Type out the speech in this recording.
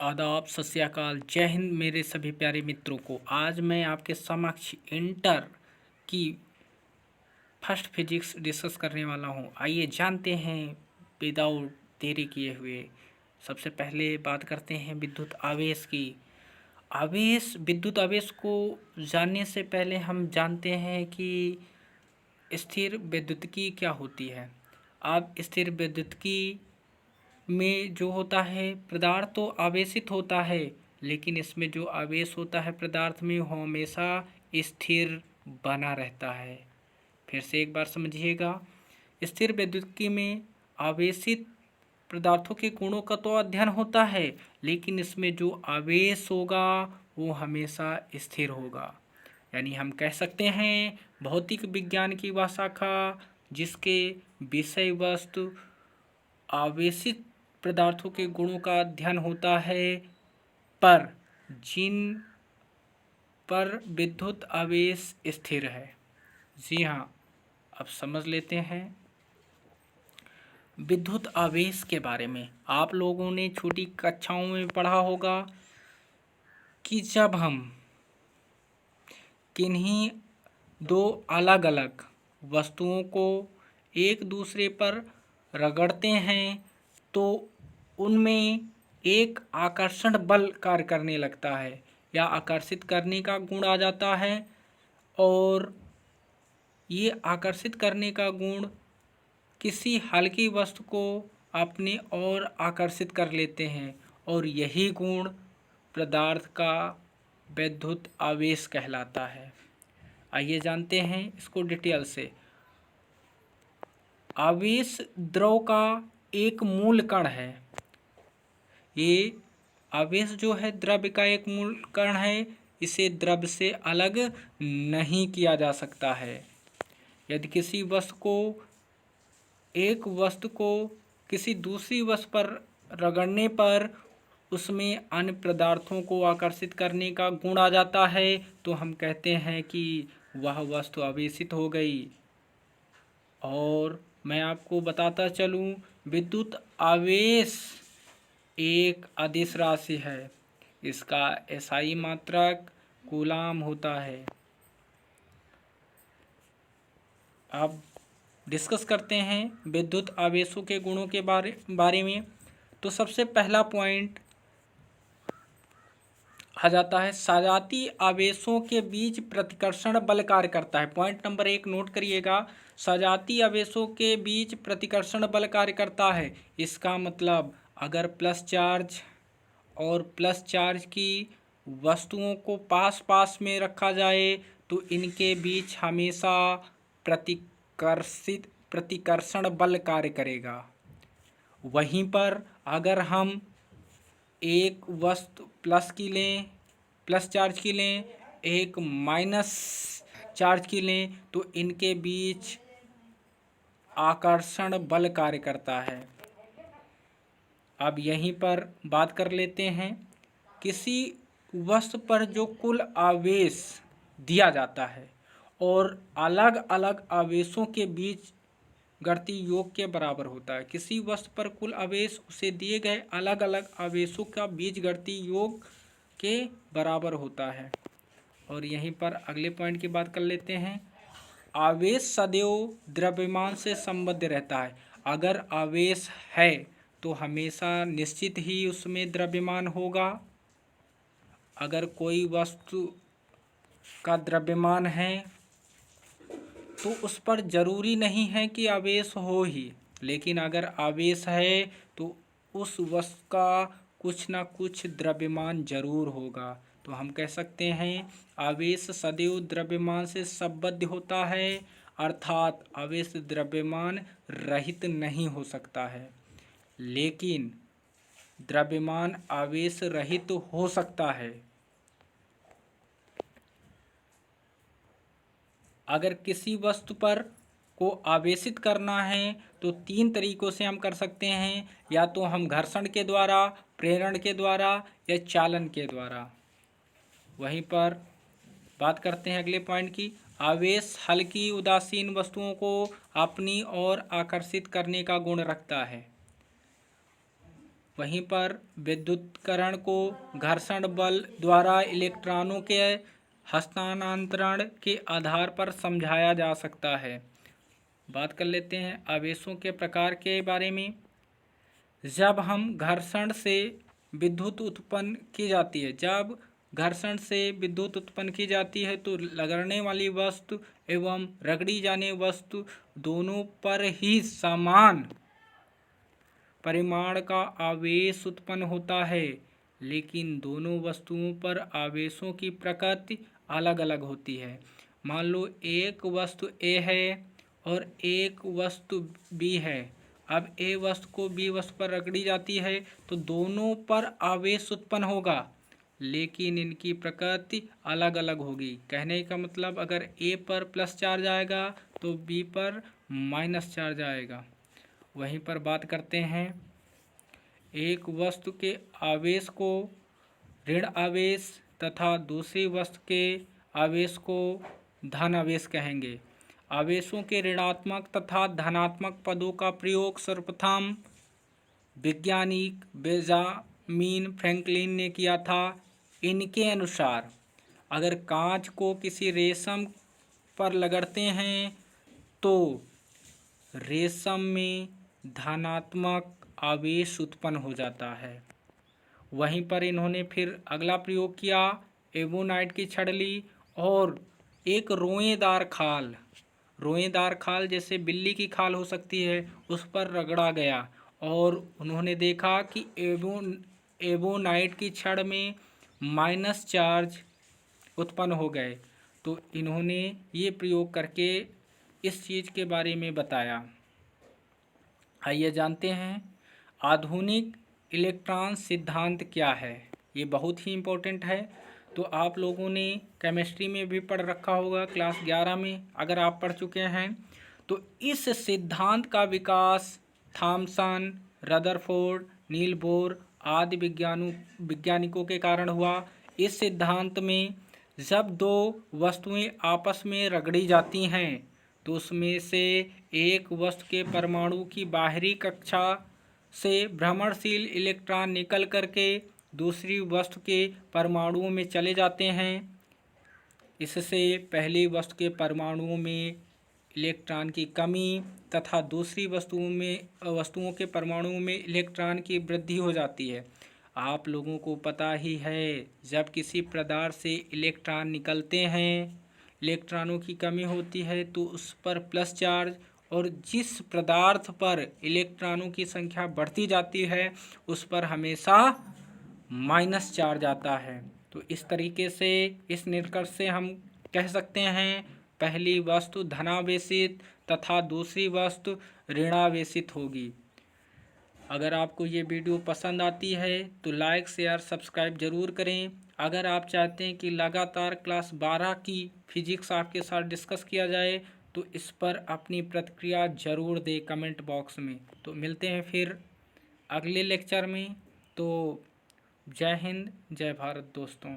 आदाब, सत श्री अकाल, जय हिंद मेरे सभी प्यारे मित्रों को। आज मैं आपके समक्ष इंटर की फर्स्ट फिजिक्स डिस्कस करने वाला हूं। आइए जानते हैं विदाउट देरी किए हुए। सबसे पहले बात करते हैं विद्युत आवेश की। विद्युत आवेश को जानने से पहले हम जानते हैं कि स्थिर विद्युतिकी क्या होती है। अब स्थिर विद्युतिकी में जो होता है, पदार्थ तो आवेशित होता है, लेकिन इसमें जो आवेश होता है पदार्थ में वो हमेशा स्थिर बना रहता है। फिर से एक बार समझिएगा, स्थिर विद्युतिकी में आवेशित पदार्थों के गुणों का तो अध्ययन होता है, लेकिन इसमें जो आवेश होगा वो हमेशा स्थिर होगा। यानी हम कह सकते हैं भौतिक विज्ञान की वह शाखा जिसके विषय वस्तु आवेशित पदार्थों के गुणों का अध्ययन होता है, पर जिन पर विद्युत आवेश स्थिर है। जी हाँ, अब समझ लेते हैं विद्युत आवेश के बारे में। आप लोगों ने छोटी कक्षाओं में पढ़ा होगा कि जब हम किन्हीं दो अलग अलग वस्तुओं को एक दूसरे पर रगड़ते हैं तो उनमें एक आकर्षण बल कार्य करने लगता है या आकर्षित करने का गुण आ जाता है, और ये आकर्षित करने का गुण किसी हल्की वस्तु को अपनी ओर आकर्षित कर लेते हैं, और यही गुण पदार्थ का विद्युत आवेश कहलाता है। आइए जानते हैं इसको डिटेल से। आवेश द्रव का एक मूल कण है। ये आवेश जो है द्रव्य का एक मूल कण है, इसे द्रव्य से अलग नहीं किया जा सकता है। यदि किसी वस्तु को किसी दूसरी वस्तु पर रगड़ने पर उसमें अन्य पदार्थों को आकर्षित करने का गुण आ जाता है, तो हम कहते हैं कि वह वस्तु आवेशित हो गई। और मैं आपको बताता चलूं, विद्युत आवेश एक अदिश राशि है। इसका एसआई मात्रक कूलाम होता है। अब डिस्कस करते हैं विद्युत आवेशों के गुणों के बारे में। तो सबसे पहला पॉइंट आ जाता है, सजातीय आवेशों के बीच प्रतिकर्षण बल कार्य करता है। पॉइंट नंबर 1 नोट करिएगा, सजातीय आवेशों के बीच प्रतिकर्षण बल कार्य करता है। इसका मतलब अगर प्लस चार्ज और प्लस चार्ज की वस्तुओं को पास पास में रखा जाए तो इनके बीच हमेशा प्रतिकर्षण बल कार्य करेगा। वहीं पर अगर हम एक वस्तु प्लस चार्ज की लें, एक माइनस चार्ज की लें, तो इनके बीच आकर्षण बल कार्य करता है। अब यहीं पर बात कर लेते हैं, किसी वस्तु पर जो कुल आवेश दिया जाता है और अलग अलग आवेशों के बीच गणितीय योग के बराबर होता है। किसी वस्तु पर कुल आवेश उसे दिए गए अलग अलग आवेशों का बीजगणितीय योग के बराबर होता है। और यहीं पर अगले पॉइंट की बात कर लेते हैं, आवेश सदैव द्रव्यमान से संबद्ध रहता है। अगर आवेश है तो हमेशा निश्चित ही उसमें द्रव्यमान होगा। अगर कोई वस्तु का द्रव्यमान है तो उस पर जरूरी नहीं है कि आवेश हो ही, लेकिन अगर आवेश है तो उस वस्तु का कुछ ना कुछ द्रव्यमान जरूर होगा। तो हम कह सकते हैं आवेश सदैव द्रव्यमान से संबद्ध होता है, अर्थात आवेश द्रव्यमान रहित नहीं हो सकता है, लेकिन द्रव्यमान आवेश रहित हो सकता है। अगर किसी वस्तु पर को आवेशित करना है तो 3 तरीकों से हम कर सकते हैं, या तो हम घर्षण के द्वारा, प्रेरण के द्वारा या चालन के द्वारा। वहीं पर बात करते हैं अगले पॉइंट की, आवेश हल्की उदासीन वस्तुओं को अपनी ओर आकर्षित करने का गुण रखता है। वहीं पर विद्युतीकरण को घर्षण बल द्वारा इलेक्ट्रॉनों के हस्तांतरण के आधार पर समझाया जा सकता है। बात कर लेते हैं आवेशों के प्रकार के बारे में। जब हम घर्षण से विद्युत उत्पन्न की जाती है तो रगड़ने वाली वस्तु एवं रगड़ी जाने वस्तु दोनों पर ही समान परिमाण का आवेश उत्पन्न होता है, लेकिन दोनों वस्तुओं पर आवेशों की प्रकृति अलग अलग होती है। मान लो एक वस्तु ए है और एक वस्तु बी है। अब ए वस्तु को बी वस्तु पर रगड़ी जाती है तो दोनों पर आवेश उत्पन्न होगा, लेकिन इनकी प्रकृति अलग अलग होगी। कहने का मतलब अगर ए पर प्लस चार्ज आएगा तो बी पर माइनस चार्ज आएगा। वहीं पर बात करते हैं एक वस्तु के आवेश को ऋण आवेश तथा दूसरी वस्तु के आवेश को धन आवेश कहेंगे। आवेशों के ऋणात्मक तथा धनात्मक पदों का प्रयोग सर्वप्रथम वैज्ञानिक बेंजामिन फ्रैंकलिन ने किया था। इनके अनुसार अगर कांच को किसी रेशम पर रगड़ते हैं तो रेशम में धनात्मक आवेश उत्पन्न हो जाता है। वहीं पर इन्होंने फिर अगला प्रयोग किया, एबोनाइट की छड़ ली और एक रोएदार खाल जैसे बिल्ली की खाल हो सकती है उस पर रगड़ा गया और उन्होंने देखा कि एबोनाइट की छड़ में माइनस चार्ज उत्पन्न हो गए। तो इन्होंने ये प्रयोग करके इस चीज़ के बारे में बताया। आइए जानते हैं आधुनिक इलेक्ट्रॉन सिद्धांत क्या है। ये बहुत ही इम्पोर्टेंट है। तो आप लोगों ने केमिस्ट्री में भी पढ़ रखा होगा, क्लास 11 में अगर आप पढ़ चुके हैं। तो इस सिद्धांत का विकास थॉमसन, रदरफोर्ड, नील बोर आदि वैज्ञानिकों के कारण हुआ। इस सिद्धांत में जब दो वस्तुएं आपस में रगड़ी जाती हैं तो उसमें से एक वस्तु के परमाणु की बाहरी कक्षा से भ्रमणशील इलेक्ट्रॉन निकल करके दूसरी वस्तु के परमाणुओं में चले जाते हैं। इससे पहली वस्तु के परमाणुओं में इलेक्ट्रॉन की कमी तथा दूसरी वस्तुओं के परमाणुओं में इलेक्ट्रॉन की वृद्धि हो जाती है। आप लोगों को पता ही है जब किसी पदार्थ से इलेक्ट्रॉन निकलते हैं, इलेक्ट्रॉनों की कमी होती है तो उस पर प्लस चार्ज, और जिस पदार्थ पर इलेक्ट्रॉनों की संख्या बढ़ती जाती है उस पर हमेशा माइनस चार्ज आता है। तो इस तरीके से इस निष्कर्ष से हम कह सकते हैं पहली वस्तु धनावेशित तथा दूसरी वस्तु ऋणावेशित होगी। अगर आपको ये वीडियो पसंद आती है तो लाइक शेयर सब्सक्राइब ज़रूर करें। अगर आप चाहते हैं कि लगातार क्लास 12 की फिजिक्स आपके साथ डिस्कस किया जाए तो इस पर अपनी प्रतिक्रिया ज़रूर दें कमेंट बॉक्स में। तो मिलते हैं फिर अगले लेक्चर में। तो जय हिंद जय भारत दोस्तों।